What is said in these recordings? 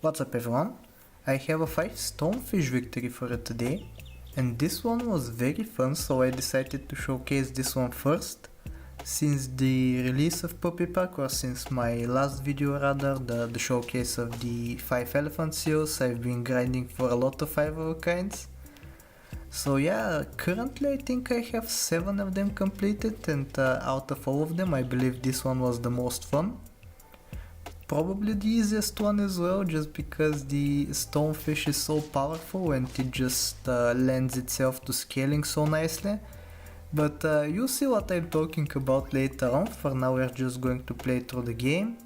What's up everyone? I have a 5 Stonefish victory for today, and this one was very fun, so I decided to showcase this one first. Since the release of Puppy Pack, or since my last video rather, the showcase of the 5 elephant seals, I've been grinding for a lot of 5 of a kinds. So yeah, currently I think I have 7 of them completed, and out of all of them I believe this one was the most fun. Probably the easiest one as well, just because the Stonefish is so powerful and it just lends itself to scaling so nicely. But you'll see what I'm talking about later on. For now we're just going to play through the game.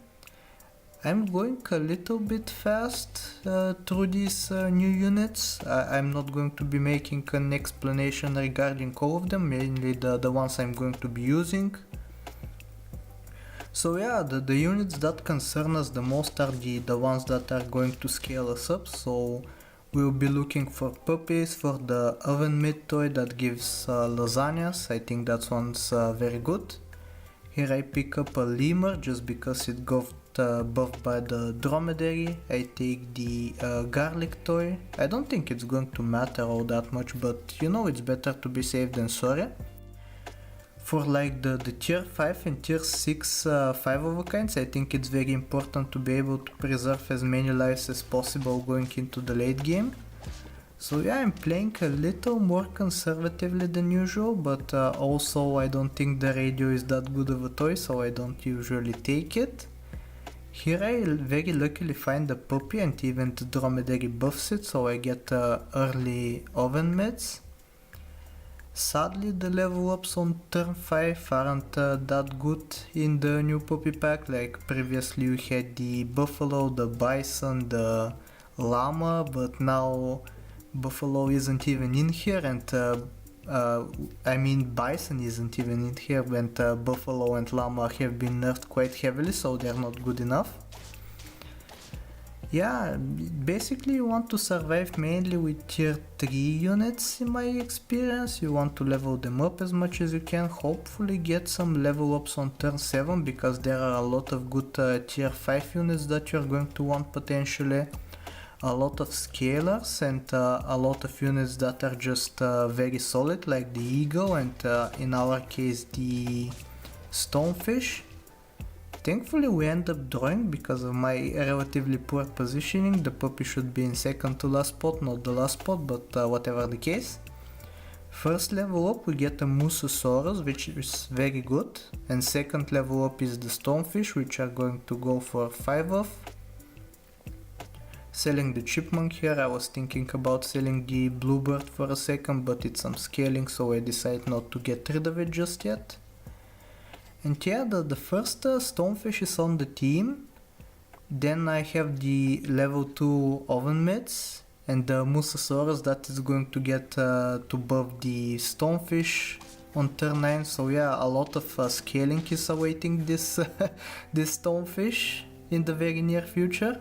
I'm going a little bit fast through these new units. I'm not going to be making an explanation regarding all of them, mainly the ones I'm going to be using. So yeah, the units that concern us the most are the ones that are going to scale us up. So we'll be looking for puppies, for the oven mitt toy that gives lasagnas. I think that one's very good. Here I pick up a lemur just because it got buffed by the dromedary. I take the garlic toy. I don't think it's going to matter all that much, but you know, it's better to be safe than sorry. For like the tier 5 and tier 6 5 of a kinds, I think it's very important to be able to preserve as many lives as possible going into the late game. So yeah, I'm playing a little more conservatively than usual, but also I don't think the radio is that good of a toy, so I don't usually take it. Here I very luckily find the puppy and even the dromedary buffs it, so I get early oven mitts. Sadly, the level ups on turn 5 aren't that good in the new puppy pack. Like previously you had the buffalo, the bison, the llama, but now buffalo isn't even in here, and I mean bison isn't even in here, and buffalo and llama have been nerfed quite heavily, so they're not good enough. Yeah, basically you want to survive mainly with tier 3 units in my experience. You want to level them up as much as you can, hopefully get some level ups on turn 7, because there are a lot of good tier 5 units that you're going to want potentially. A lot of scalers and a lot of units that are just very solid, like the eagle and in our case the stonefish. Thankfully we end up drawing because of my relatively poor positioning. The puppy should be in second to last spot, not the last spot, but whatever the case. First level up we get a Mosasaurus, which is very good, and second level up is the Stonefish, which are going to go for 5 of. Selling the chipmunk here, I was thinking about selling the bluebird for a second, but it's some scaling, so I decided not to get rid of it just yet. And yeah, the first stonefish is on the team. Then I have the level 2 oven mitts and the Mosasaurus that is going to get to buff the stonefish on turn 9. So yeah, a lot of scaling is awaiting this, this stonefish in the very near future.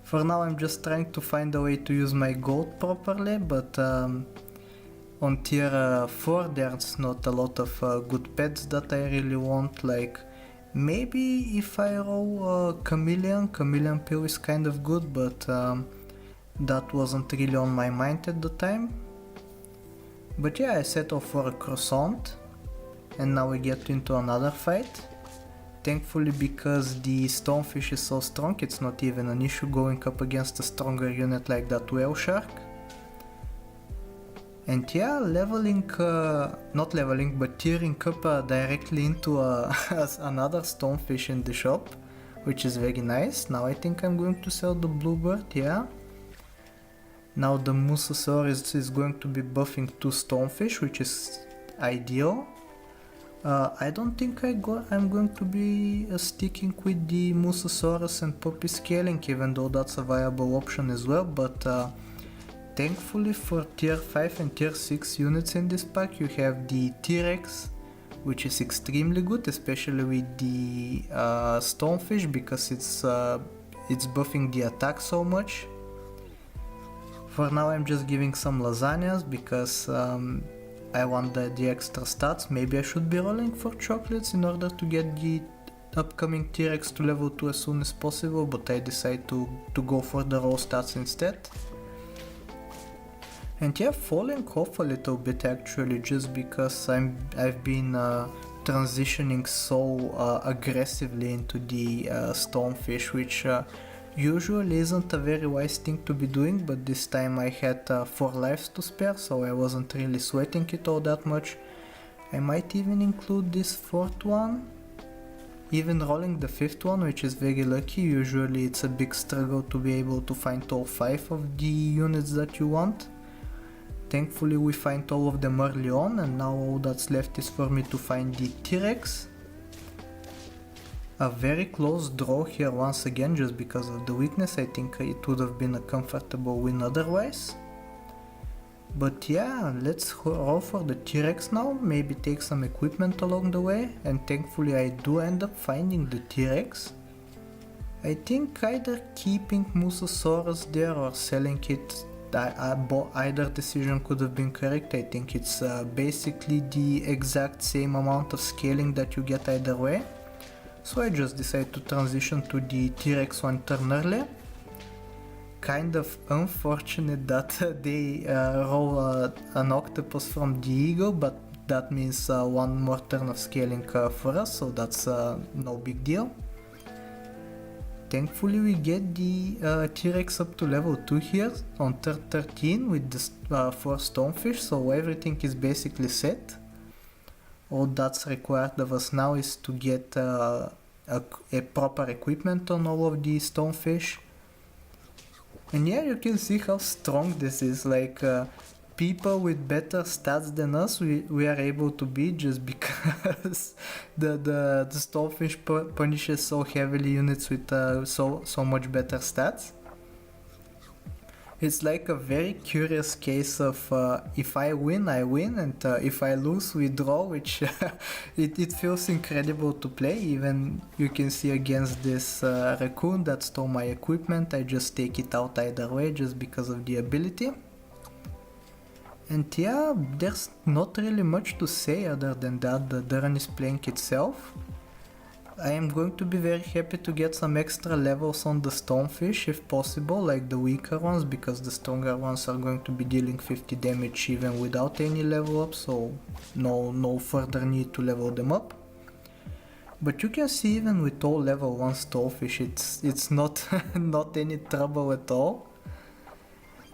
For now I'm just trying to find a way to use my gold properly, but on tier 4 there's not a lot of good pets that I really want. Like maybe if I roll a chameleon pill is kind of good, but that wasn't really on my mind at the time. But yeah, I settled for a croissant, and now we get into another fight. Thankfully, because the stonefish is so strong, it's not even an issue going up against a stronger unit like that whale shark. And yeah, not leveling, but tearing up directly into another stonefish in the shop, which is very nice. Now I think I'm going to sell the bluebird, yeah. Now the Mosasaurus is going to be buffing 2 stonefish, which is ideal. I don't think I'm going to be sticking with the Mosasaurus and puppy scaling, even though that's a viable option as well, but thankfully for tier 5 and tier 6 units in this pack you have the T-Rex, which is extremely good, especially with the stonefish, because it's buffing the attack so much. For now I'm just giving some lasagnas because I want the extra stats. Maybe I should be rolling for chocolates in order to get the upcoming T-Rex to level 2 as soon as possible, but I decided to go for the raw stats instead. And yeah, falling off a little bit actually, just because I've been transitioning so aggressively into the Stonefish, which usually isn't a very wise thing to be doing, but this time I had 4 lives to spare, so I wasn't really sweating it all that much. I might even include this 4th one, even rolling the 5th one, which is very lucky. Usually it's a big struggle to be able to find all 5 of the units that you want. Thankfully we find all of them early on, and now all that's left is for me to find the T-Rex. A very close draw here once again, just because of the weakness. I think it would have been a comfortable win otherwise. But yeah, let's roll for the T-Rex now, maybe take some equipment along the way, and thankfully I do end up finding the T-Rex. I think either keeping Mosasaurus there or selling it, either decision could have been correct. I think it's basically the exact same amount of scaling that you get either way. So I just decided to transition to the T-Rex one turn early. Kind of unfortunate that they roll an octopus from the eagle, but that means one more turn of scaling for us, so that's no big deal. Thankfully we get the T-Rex up to level 2 here on turn 13 with the 4 Stonefish, so everything is basically set. All that's required of us now is to get a proper equipment on all of the Stonefish. And yeah, you can see how strong this is, like people with better stats than us we are able to beat just because the Stonefish punishes so heavily units with so much better stats. It's like a very curious case of if I win, I win, and if I lose, we draw, which it feels incredible to play. Even you can see against this raccoon that stole my equipment, I just take it out either way just because of the ability. And yeah, there's not really much to say other than that. The run is playing itself. I am going to be very happy to get some extra levels on the Stonefish if possible, like the weaker ones, because the stronger ones are going to be dealing 50 damage even without any level up, so no further need to level them up. But you can see even with all level 1 Stonefish, it's not, not any trouble at all.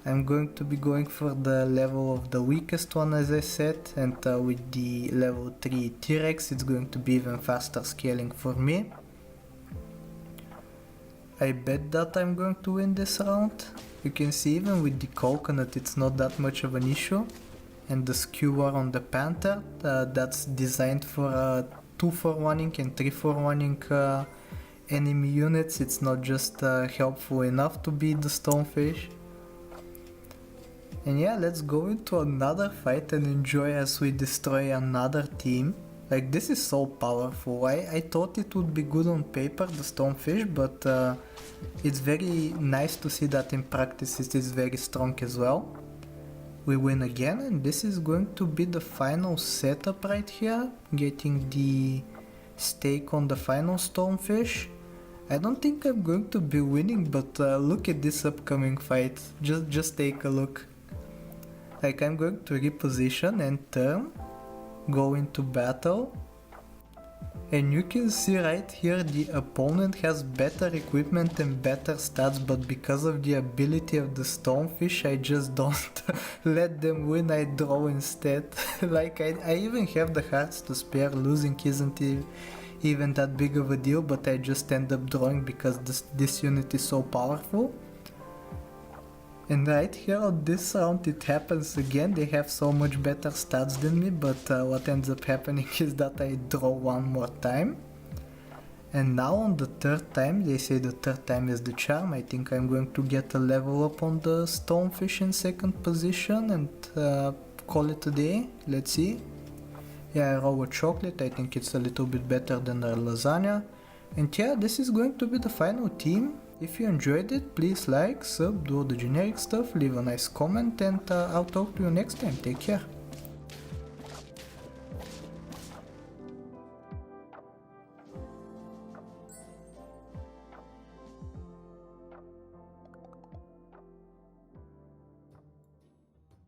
I'm going to be going for the level of the weakest one, as I said, and with the level 3 T-Rex it's going to be even faster scaling for me. I bet that I'm going to win this round. You can see even with the coconut it's not that much of an issue. And the skewer on the panther, that's designed for 2 for 1-ing and 3 for 1-ing enemy units. It's not just helpful enough to beat the Stonefish. And yeah, let's go into another fight and enjoy as we destroy another team. Like, this is so powerful. I thought it would be good on paper, the Stonefish, but it's very nice to see that in practice it is very strong as well. We win again, and this is going to be the final setup right here, getting the stake on the final Stonefish. I don't think I'm going to be winning, but look at this upcoming fight. Just take a look. Like, I'm going to reposition and turn, go into battle, and you can see right here the opponent has better equipment and better stats, but because of the ability of the Stonefish I just don't let them win, I draw instead. Like, I even have the hearts to spare. Losing isn't even that big of a deal, but I just end up drawing because this unit is so powerful. And right here on this round it happens again. They have so much better stats than me, but what ends up happening is that I draw one more time. And now on the third time, they say the third time is the charm. I think I'm going to get a level up on the Stonefish in second position and call it a day. Let's see. Yeah, I roll a chocolate. I think it's a little bit better than a lasagna. And yeah, this is going to be the final team. If you enjoyed it, please like, sub, do all the generic stuff, leave a nice comment, and I'll talk to you next time. Take care.